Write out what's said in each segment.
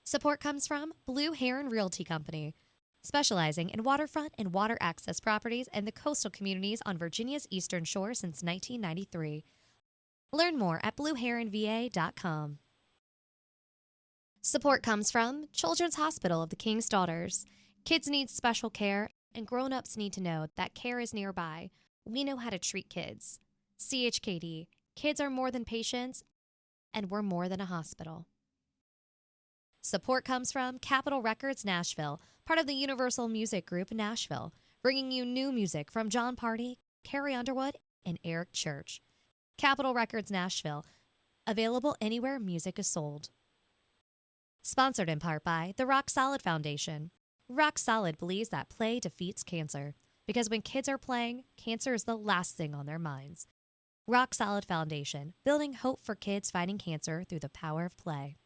Support comes from Blue Heron Realty Company, specializing in waterfront and water access properties in the coastal communities on Virginia's Eastern Shore since 1993. Learn more at blueheronva.com. Support comes from Children's Hospital of the King's Daughters. Kids need special care, and grown-ups need to know that care is nearby. We know how to treat kids. CHKD, kids are more than patients, and we're more than a hospital. Support comes from Capitol Records Nashville, part of the Universal Music Group Nashville, bringing you new music from John Party, Carrie Underwood, and Eric Church. Capitol Records Nashville, available anywhere music is sold. Sponsored in part by the Rock Solid Foundation. Rock Solid believes that play defeats cancer, because when kids are playing, cancer is the last thing on their minds. Rock Solid Foundation, building hope for kids fighting cancer through the power of play.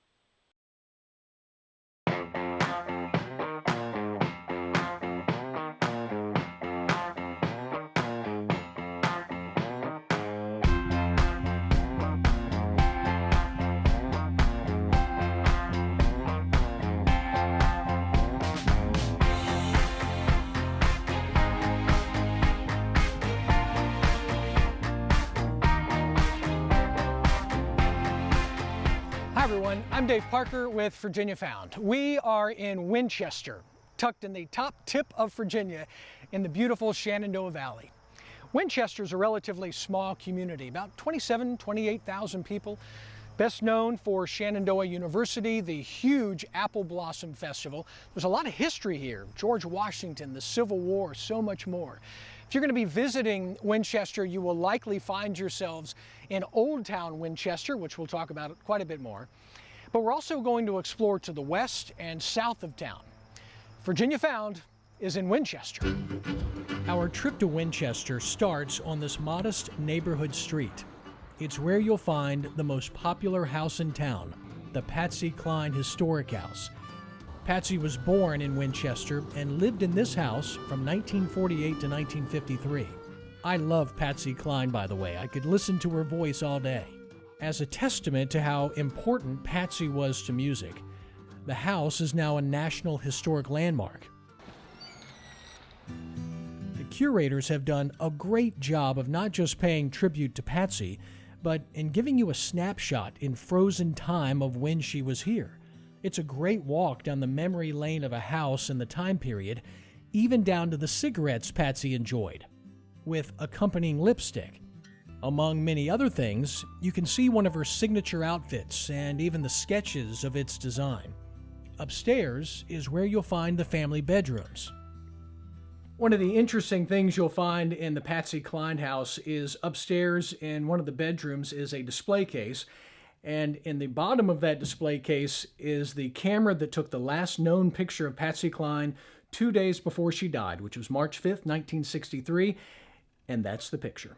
Hi everyone, I'm Dave Parker with Virginia Found. We are in Winchester, tucked in the top tip of Virginia in the beautiful Shenandoah Valley. Winchester is a relatively small community, about 28,000 people. Best known for Shenandoah University, the huge Apple Blossom Festival. There's a lot of history here. George Washington, the Civil War, so much more. If you're going to be visiting Winchester, you will likely find yourselves in Old Town Winchester, which we'll talk about quite a bit more. But we're also going to explore to the west and south of town. Virginia Found is in Winchester. Our trip to Winchester starts on this modest neighborhood street. It's where you'll find the most popular house in town, the Patsy Cline Historic House. Patsy was born in Winchester and lived in this house from 1948 to 1953. I love Patsy Cline, by the way. I could listen to her voice all day. As a testament to how important Patsy was to music, the house is now a National Historic Landmark. The curators have done a great job of not just paying tribute to Patsy, but in giving you a snapshot in frozen time of when she was here. It's a great walk down the memory lane of a house in the time period, even down to the cigarettes Patsy enjoyed, with accompanying lipstick. Among many other things, you can see one of her signature outfits and even the sketches of its design. Upstairs is where you'll find the family bedrooms. One of the interesting things you'll find in the Patsy Cline house is upstairs in one of the bedrooms is a display case. And in the bottom of that display case is the camera that took the last known picture of Patsy Cline 2 days before she died, which was March 5th, 1963, and that's the picture.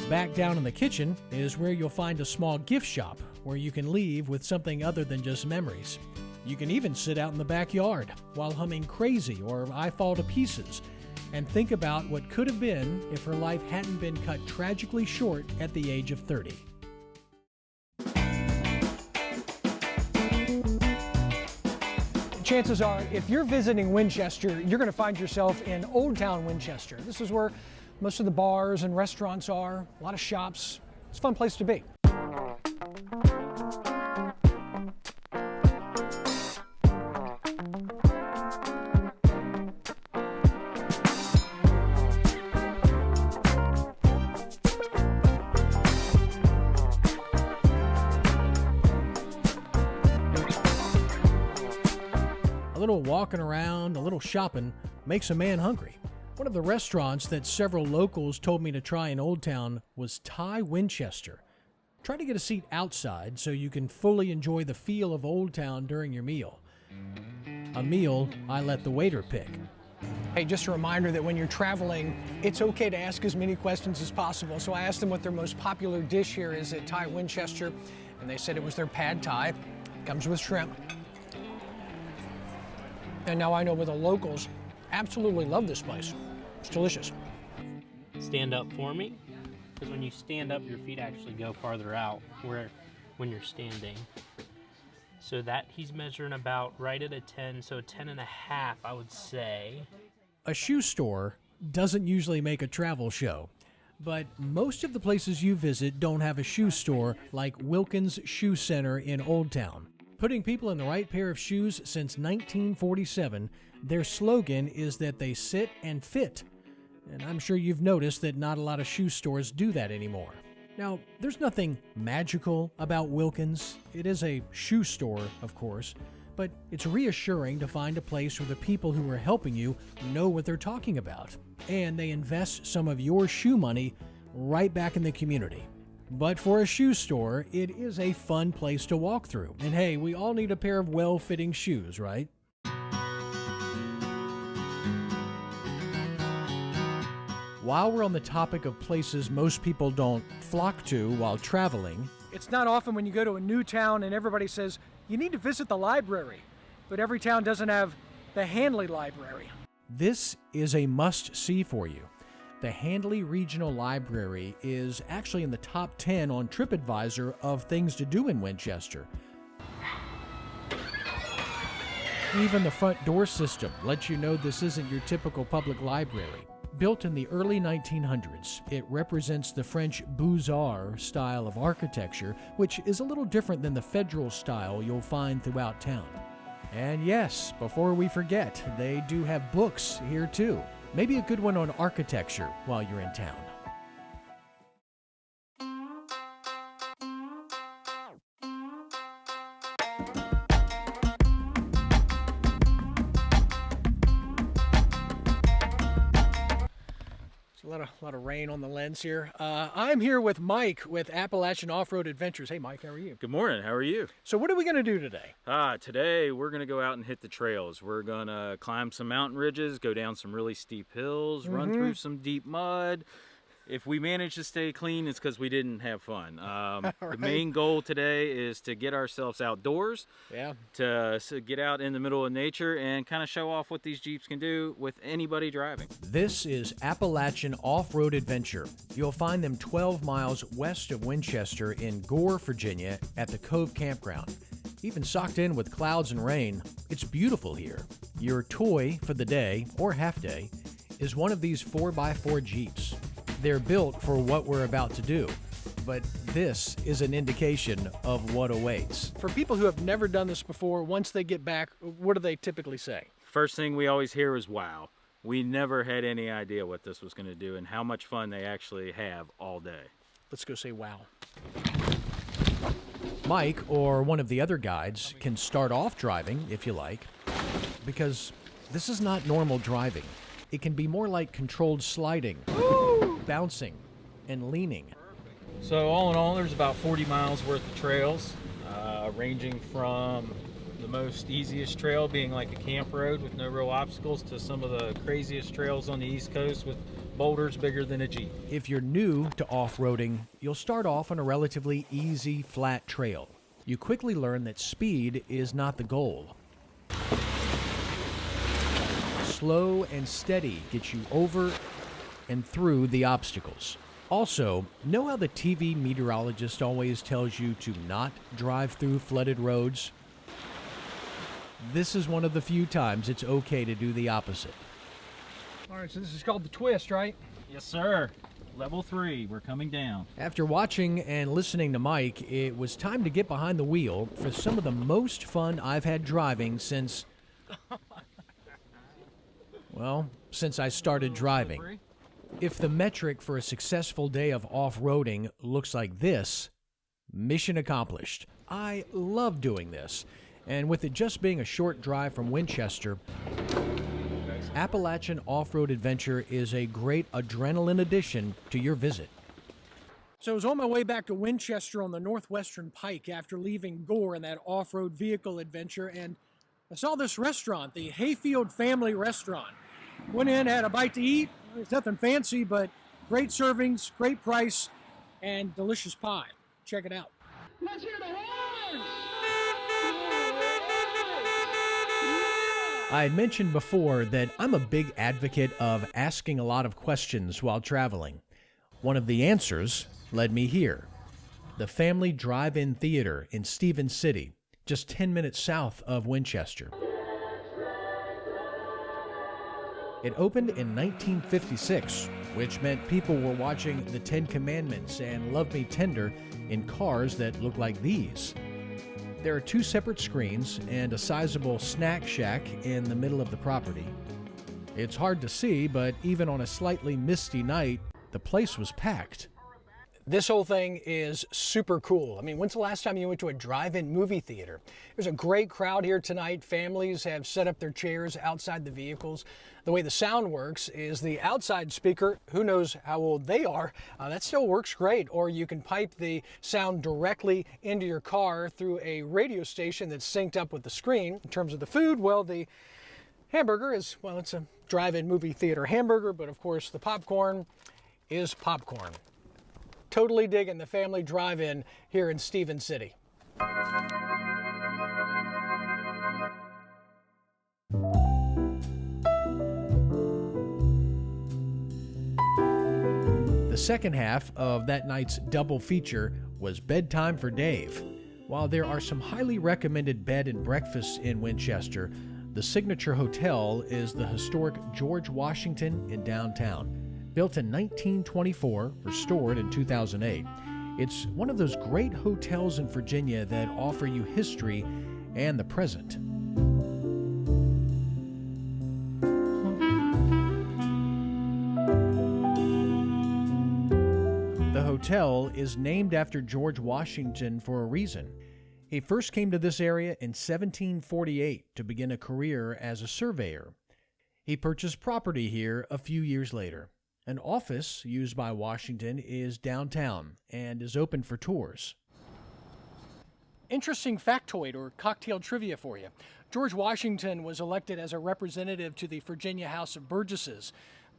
Back down in the kitchen is where you'll find a small gift shop where you can leave with something other than just memories. You can even sit out in the backyard while humming Crazy or I Fall to Pieces and think about what could have been if her life hadn't been cut tragically short at the age of 30. Chances are, if you're visiting Winchester, you're going to find yourself in Old Town Winchester. This is where most of the bars and restaurants are, a lot of shops. It's a fun place to be. A little walking around, a little shopping makes a man hungry. One of the restaurants that several locals told me to try in Old Town was Thai Winchester. Try to get a seat outside so you can fully enjoy the feel of Old Town during your meal. A meal I let the waiter pick. Hey, just a reminder that when you're traveling, it's okay to ask as many questions as possible. So I asked them what their most popular dish here is at Thai Winchester, and they said it was their pad thai. Comes with shrimp. And now I know where the locals absolutely love this place. It's delicious. Stand up for me, because when you stand up, your feet actually go farther out when you're standing. So that he's measuring about right at a 10, so a 10.5, I would say. A shoe store doesn't usually make a travel show, but most of the places you visit don't have a shoe store like Wilkins Shoe Center in Old Town. Putting people in the right pair of shoes since 1947, their slogan is that they sit and fit. And I'm sure you've noticed that not a lot of shoe stores do that anymore. Now, there's nothing magical about Wilkins. It is a shoe store, of course, but it's reassuring to find a place where the people who are helping you know what they're talking about, and they invest some of your shoe money right back in the community. But for a shoe store, it is a fun place to walk through. And hey, we all need a pair of well-fitting shoes, right? While we're on the topic of places most people don't flock to while traveling, It's not often when you go to a new town and everybody says, you need to visit the library. But every town doesn't have the Handley Library. this is a must-see for you. The Handley Regional Library is actually in the top 10 on TripAdvisor of things to do in Winchester. Even the front door system lets you know this isn't your typical public library. Built in the early 1900s, it represents the French Beaux-Arts style of architecture, which is a little different than the federal style you'll find throughout town. And yes, before we forget, they do have books here too. Maybe a good one on architecture while you're in town. A lot of rain on the lens here. I'm here with Mike with Appalachian Off-Road Adventures. Hey, Mike, how are you? Good morning. How are you? So what are we going to do today? Today we're going to go out and hit the trails. We're going to climb some mountain ridges, go down some really steep hills, run through some deep mud. If we manage to stay clean, it's because we didn't have fun. The main goal today is to get ourselves outdoors, to get out in the middle of nature and kind of show off what these Jeeps can do with anybody driving. This is Appalachian Off-Road Adventure. You'll find them 12 miles west of Winchester in Gore, Virginia at the Cove Campground. Even socked in with clouds and rain, it's beautiful here. Your toy for the day, or half day, is one of these 4x4 Jeeps. They're built for what we're about to do, but this is an indication of what awaits. For people who have never done this before, once they get back, what do they typically say? First thing we always hear is, wow. We never had any idea what this was going to do and how much fun they actually have all day. Let's go say wow. Mike, or one of the other guides, can start off driving, if you like, because this is not normal driving. It can be more like controlled sliding, bouncing, and leaning. So all in all, there's about 40 miles worth of trails, ranging from the most easiest trail being like a camp road with no real obstacles to some of the craziest trails on the East Coast with boulders bigger than a Jeep. If you're new to off-roading, you'll start off on a relatively easy, flat trail. You quickly learn that speed is not the goal. Slow and steady gets you over and through the obstacles. Also, know how the TV meteorologist always tells you to not drive through flooded roads? This is one of the few times it's okay to do the opposite. All right, so this is called the twist, right? Yes, sir. Level 3, we're coming down. After watching and listening to Mike, it was time to get behind the wheel for some of the most fun I've had driving since I started driving. If the metric for a successful day of off-roading looks like this, mission accomplished. I love doing this, and with it just being a short drive from Winchester, Appalachian Off-Road Adventure is a great adrenaline addition to your visit. So I was on my way back to Winchester on the Northwestern Pike after leaving Gore in that off-road vehicle adventure, and I saw this restaurant, the Hayfield Family Restaurant. Went in, had a bite to eat. There's nothing fancy, but great servings, great price, and delicious pie. Check it out. Let's hear the horns! I had mentioned before that I'm a big advocate of asking a lot of questions while traveling. One of the answers led me here. The Family Drive-In Theater in Stevens City, just 10 minutes south of Winchester. It opened in 1956, which meant people were watching the Ten Commandments and Love Me Tender in cars that look like these. There are 2 separate screens and a sizable snack shack in the middle of the property. It's hard to see, but even on a slightly misty night, the place was packed. This whole thing is super cool. I mean, when's the last time you went to a drive-in movie theater? There's a great crowd here tonight. Families have set up their chairs outside the vehicles. The way the sound works is the outside speaker, who knows how old they are, that still works great. Or you can pipe the sound directly into your car through a radio station that's synced up with the screen. In terms of the food, well, the hamburger is, well, it's a drive-in movie theater hamburger, but of course the popcorn is popcorn. Totally digging the family drive-in here in Stevens City. The second half of that night's double feature was Bedtime for Dave. While there are some highly recommended bed and breakfasts in Winchester, the signature hotel is the historic George Washington in downtown. Built in 1924, restored in 2008, it's one of those great hotels in Virginia that offer you history and the present. The hotel is named after George Washington for a reason. He first came to this area in 1748 to begin a career as a surveyor. He purchased property here a few years later. An office used by Washington is downtown and is open for tours. Interesting factoid or cocktail trivia for you. George Washington was elected as a representative to the Virginia House of Burgesses,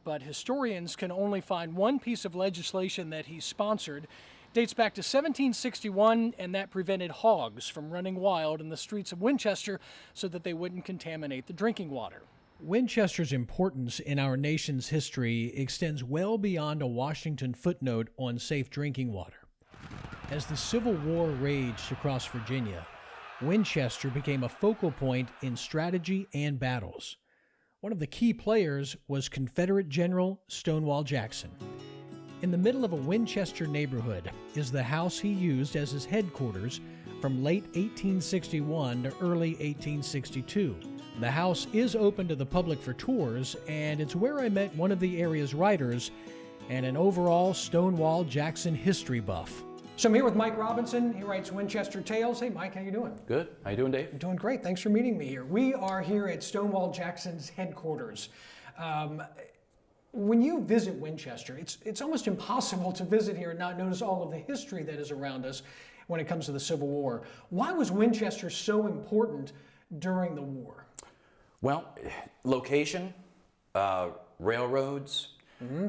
but historians can only find one piece of legislation that he sponsored. It dates back to 1761, and that prevented hogs from running wild in the streets of Winchester so that they wouldn't contaminate the drinking water. Winchester's importance in our nation's history extends well beyond a Washington footnote on safe drinking water. As the Civil War raged across Virginia, Winchester became a focal point in strategy and battles. One of the key players was Confederate General Stonewall Jackson. In the middle of a Winchester neighborhood is the house he used as his headquarters from late 1861 to early 1862. The house is open to the public for tours, and it's where I met one of the area's writers and an overall Stonewall Jackson history buff. So I'm here with Mike Robinson. He writes Winchester Tales. Hey, Mike, how you doing? Good. How you doing, Dave? I'm doing great. Thanks for meeting me here. We are here at Stonewall Jackson's headquarters. When you visit Winchester, it's almost impossible to visit here and not notice all of the history that is around us when it comes to the Civil War. Why was Winchester so important during the war? Well, location, railroads,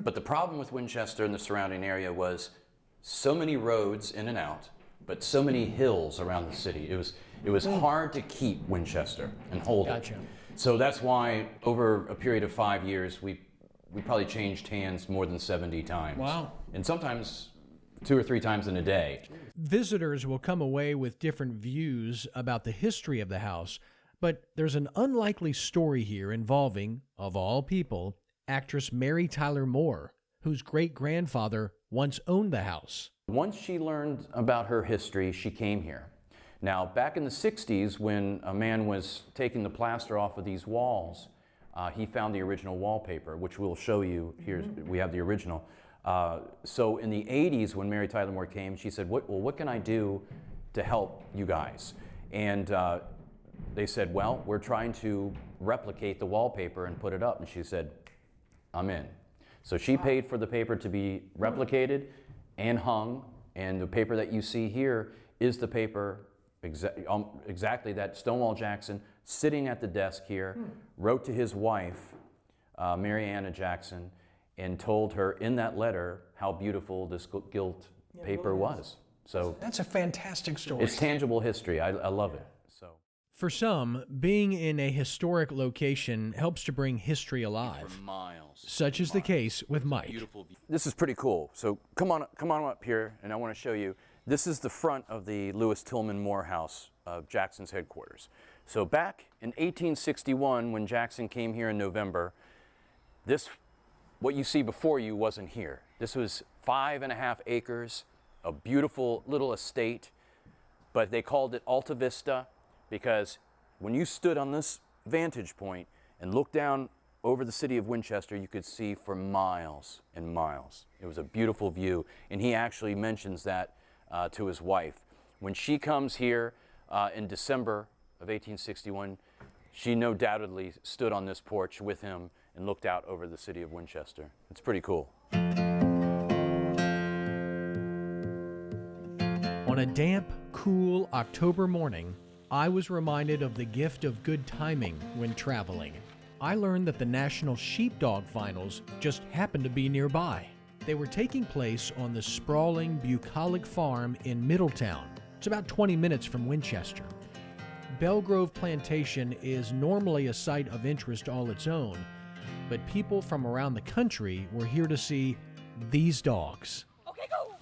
but the problem with Winchester and the surrounding area was so many roads in and out, but so many hills around the city. It was hard to keep Winchester and hold it. So that's why over a period of 5 years, we probably changed hands more than 70 times. Wow. And sometimes 2 or 3 times in a day. Visitors will come away with different views about the history of the house, but there's an unlikely story here involving, of all people, actress Mary Tyler Moore, whose great-grandfather once owned the house. Once she learned about her history, she came here. Now, back in the 60s, when a man was taking the plaster off of these walls, he found the original wallpaper, which we'll show you here. We have the original. So in the 80s, when Mary Tyler Moore came, she said, what can I do to help you guys? And they said, well, we're trying to replicate the wallpaper and put it up. And she said, I'm in. So she paid for the paper to be replicated and hung, and the paper that you see here is the paper exactly that Stonewall Jackson, sitting at the desk here, wrote to his wife, Mary Anna Jackson, and told her in that letter how beautiful this gilt paper was. So that's a fantastic story. It's tangible history. I love it. So. For some, being in a historic location helps to bring history alive. For miles. Such is the case with Mike. This is pretty cool. So come on up here, and I want to show you. This is the front of the Lewis Tillman Moore house of Jackson's headquarters. So back in 1861, when Jackson came here in November, what you see before you wasn't here. This was 5.5 acres, a beautiful little estate, but they called it Alta Vista because when you stood on this vantage point and looked down over the city of Winchester, you could see for miles and miles. It was a beautiful view, and he actually mentions that to his wife. When she comes here in December of 1861, she no doubtedly stood on this porch with him and looked out over the city of Winchester. It's pretty cool. On a damp, cool October morning, I was reminded of the gift of good timing when traveling. I learned that the National Sheepdog Finals just happened to be nearby. They were taking place on the sprawling bucolic farm in Middletown. It's about 20 minutes from Winchester. Belgrove Plantation is normally a site of interest all its own, but people from around the country were here to see these dogs. Okay, go!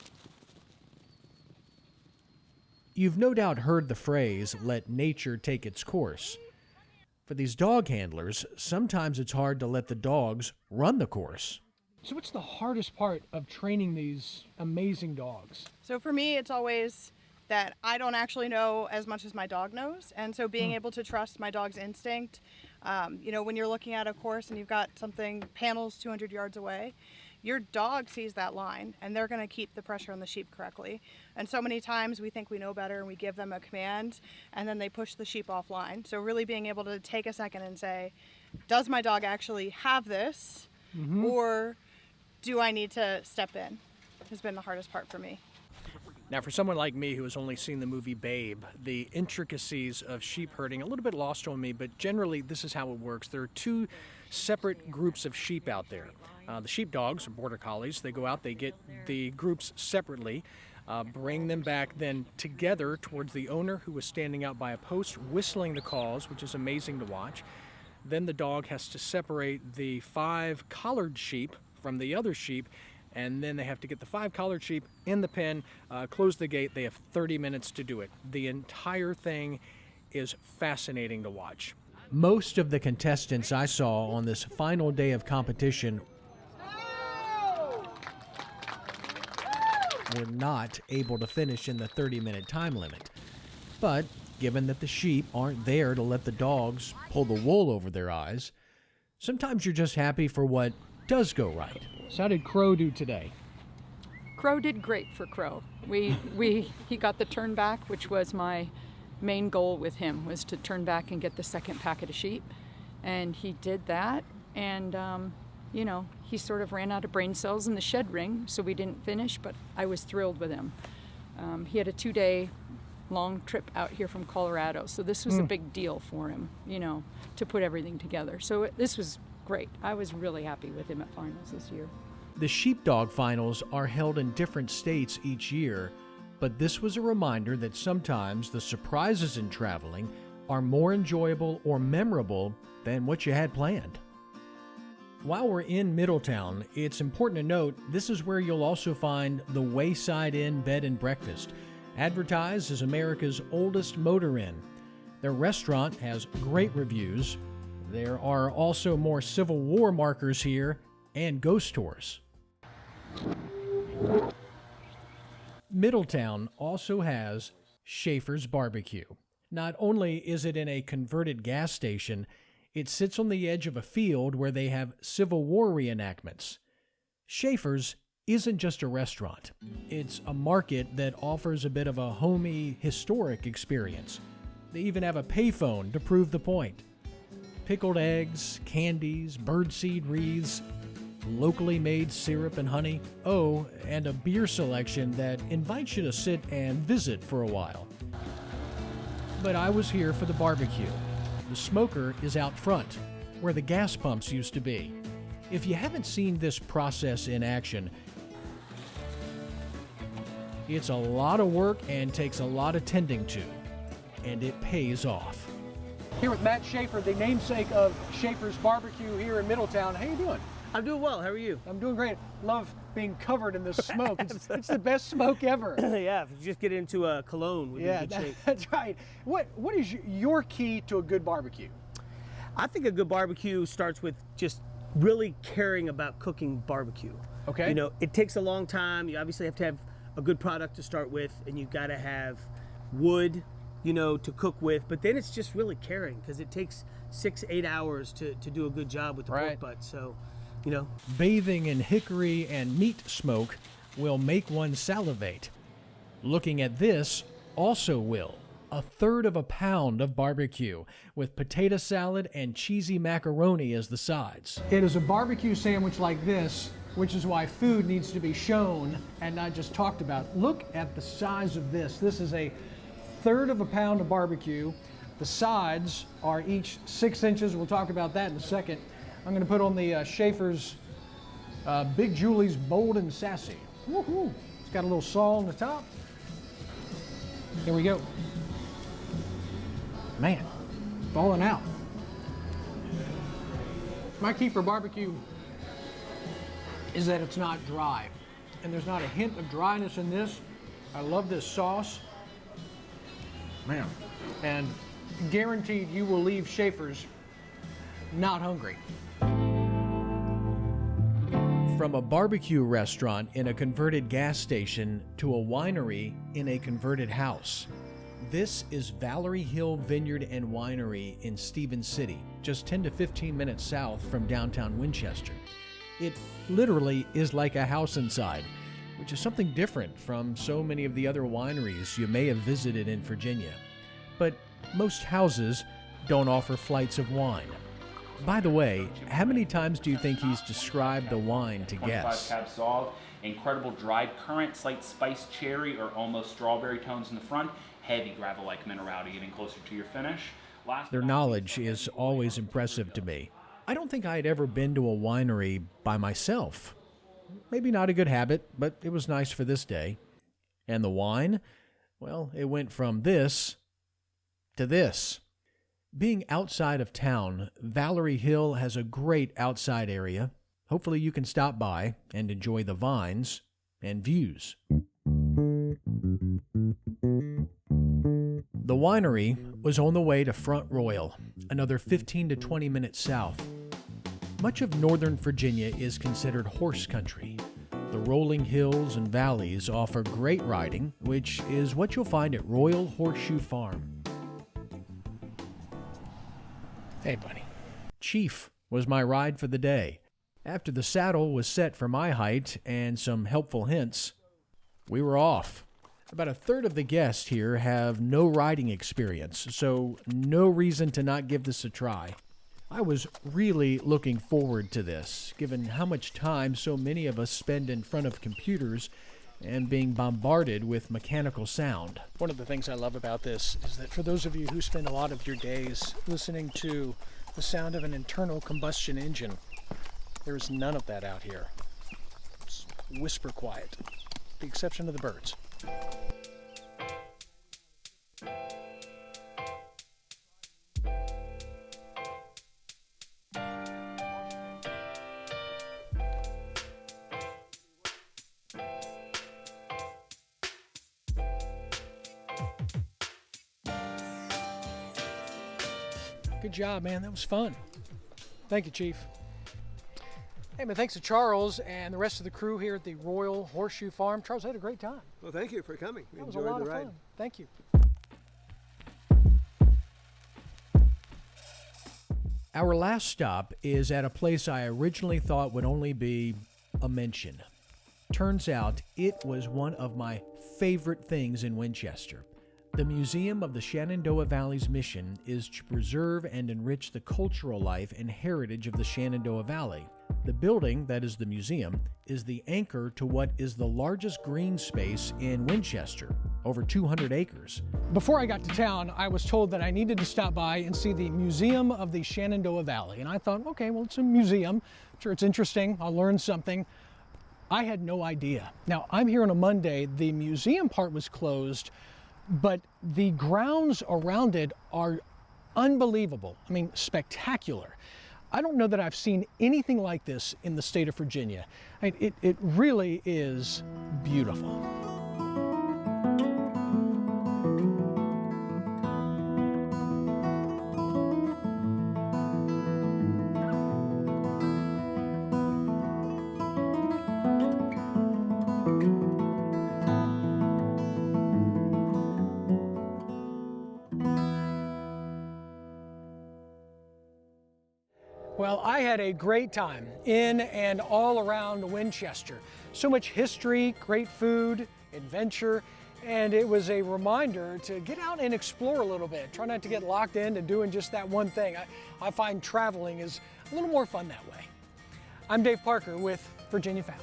You've no doubt heard the phrase, let nature take its course. For these dog handlers, sometimes it's hard to let the dogs run the course. So what's the hardest part of training these amazing dogs? So for me, it's always that I don't actually know as much as my dog knows. And so being able to trust my dog's instinct, when you're looking at a course and you've got something panels 200 yards away, your dog sees that line and they're going to keep the pressure on the sheep correctly. And so many times we think we know better and we give them a command and then they push the sheep offline. So really being able to take a second and say, does my dog actually have this? Or do I need to step in? Has been the hardest part for me. Now, for someone like me who has only seen the movie Babe, the intricacies of sheep herding, a little bit lost on me, but generally this is how it works. There are two separate groups of sheep out there. The sheepdogs, or border collies, they go out, they get the groups separately, bring them back then together towards the owner who was standing out by a post whistling the calls, which is amazing to watch. Then the dog has to separate the 5 collared sheep from the other sheep, and then they have to get the 5 collared sheep in the pen, close the gate. They have 30 minutes to do it. The entire thing is fascinating to watch. Most of the contestants I saw on this final day of competition were not able to finish in the 30-minute time limit. But given that the sheep aren't there to let the dogs pull the wool over their eyes, sometimes you're just happy for what does go right. So how did Crow do today? Crow did great for Crow. He got the turn back, which was my main goal with him, was to turn back and get the second packet of sheep. And he did that, and he sort of ran out of brain cells in the shed ring, so we didn't finish, but I was thrilled with him. He had a 2-day long trip out here from Colorado, so this was a big deal for him, to put everything together. So this was great. I was really happy with him at finals this year. The sheepdog finals are held in different states each year, but this was a reminder that sometimes the surprises in traveling are more enjoyable or memorable than what you had planned. While we're in Middletown, it's important to note this is where you'll also find the Wayside Inn Bed and Breakfast, advertised as America's oldest motor inn. Their restaurant has great reviews. There are also more Civil War markers here and ghost tours. Middletown also has Schaefer's Barbecue. Not only is it in a converted gas station, it sits on the edge of a field where they have Civil War reenactments. Schaefer's isn't just a restaurant. It's a market that offers a bit of a homey, historic experience. They even have a payphone to prove the point. Pickled eggs, candies, birdseed wreaths, locally made syrup and honey. Oh, and a beer selection that invites you to sit and visit for a while. But I was here for the barbecue. The smoker is out front, where the gas pumps used to be. If you haven't seen this process in action, it's a lot of work and takes a lot of tending to, and it pays off. Here with Matt Schaefer, the namesake of Schaefer's Barbecue here in Middletown. How you doing? I'm doing well. How are you? I'm doing great. Love being covered in this smoke. It's the best smoke ever. Yeah, if you just get into a cologne, we'd be in good shape. That's right. What is your key to a good barbecue? I think a good barbecue starts with just really caring about cooking barbecue. Okay. You know, it takes a long time. You obviously have to have a good product to start with, and you've got to have wood, you know, to cook with. But then it's just really caring, because it takes 6-8 hours to do a good job with the pork butt. So, you know. Bathing in hickory and meat smoke will make one salivate. Looking at this also will. 1/3 of a pound of barbecue with potato salad and cheesy macaroni as the sides. It is a barbecue sandwich like this, which is why food needs to be shown and not just talked about. Look at the size of this. This is 1/3 of a pound of barbecue. The sides are each 6 inches. We'll talk about that in a second. I'm going to put on the Schaefer's Big Julie's Bold and Sassy. Woohoo! It's got a little saw on the top. Here we go. Man, falling out. My key for barbecue is that it's not dry. And there's not a hint of dryness in this. I love this sauce. Man, and guaranteed you will leave Schaefer's not hungry. From a barbecue restaurant in a converted gas station to a winery in a converted house. This is Valerie Hill Vineyard and Winery in Stevens City, just 10 to 15 minutes south from downtown Winchester. It literally is like a house inside, which is something different from so many of the other wineries you may have visited in Virginia. But most houses don't offer flights of wine. By the way, how many times do you think he's described the wine to guests? 25 Cab Sauv, incredible dried currant, slight spiced cherry or almost strawberry tones in the front, heavy gravel-like minerality getting closer to your finish. Their knowledge is always impressive to me. I don't think I had ever been to a winery by myself. Maybe not a good habit, but it was nice for this day. And the wine? Well, it went from this to this. Being outside of town, Valerie Hill has a great outside area. Hopefully you can stop by and enjoy the vines and views. The winery was on the way to Front Royal, another 15 to 20 minutes south. Much of northern Virginia is considered horse country. The rolling hills and valleys offer great riding, which is what you'll find at Royal Horseshoe Farm. Hey, buddy. Chief was my ride for the day. After the saddle was set for my height and some helpful hints, we were off. About 1/3 of the guests here have no riding experience, so no reason to not give this a try. I was really looking forward to this, given how much time so many of us spend in front of computers and being bombarded with mechanical sound. One of the things I love about this is that for those of you who spend a lot of your days listening to the sound of an internal combustion engine, there is none of that out here. It's whisper quiet, with the exception of the birds. Good job, man. That was fun. Thank you, Chief. Hey, man, thanks to Charles and the rest of the crew here at the Royal Horseshoe Farm. Charles, I had a great time. Well, thank you for coming. We That was a enjoyed lot the of ride. fun. Thank you. Our last stop is at a place I originally thought would only be a mention. Turns out it was one of my favorite things in Winchester. The Museum of the Shenandoah Valley's mission is to preserve and enrich the cultural life and heritage of the Shenandoah Valley. The building, that is the museum, is the anchor to what is the largest green space in Winchester, over 200 acres. Before I got to town, I was told that I needed to stop by and see the Museum of the Shenandoah Valley. And I thought, okay, well, it's a museum. I'm sure it's interesting. I'll learn something. I had no idea. Now, I'm here on a Monday. The museum part was closed, but the grounds around it are unbelievable. I mean, spectacular. I don't know that I've seen anything like this in the state of Virginia. It really is beautiful. Well, I had a great time in and all around Winchester. So much history, great food, adventure, and it was a reminder to get out and explore a little bit. Try not to get locked into doing just that one thing. I find traveling is a little more fun that way. I'm Dave Parker with Virginia Found.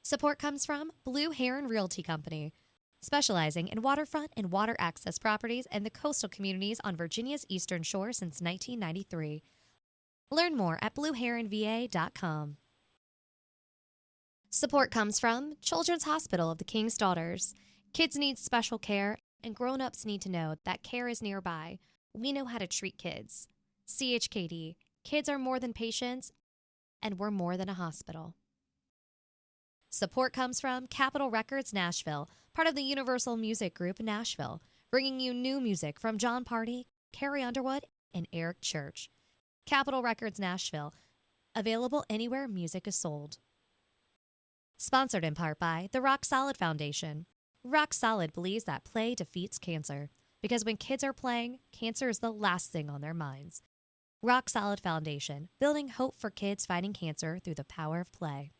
Support comes from Blue Heron Realty Company, specializing in waterfront and water access properties and the coastal communities on Virginia's Eastern Shore since 1993. Learn more at blueheronva.com. Support comes from Children's Hospital of the King's Daughters. Kids need special care, and grown-ups need to know that care is nearby. We know how to treat kids. CHKD, kids are more than patients, and we're more than a hospital. Support comes from Capitol Records Nashville, part of the Universal Music Group Nashville, bringing you new music from John Party, Carrie Underwood, and Eric Church. Capitol Records Nashville, available anywhere music is sold. Sponsored in part by the Rock Solid Foundation. Rock Solid believes that play defeats cancer, because when kids are playing, cancer is the last thing on their minds. Rock Solid Foundation, building hope for kids fighting cancer through the power of play.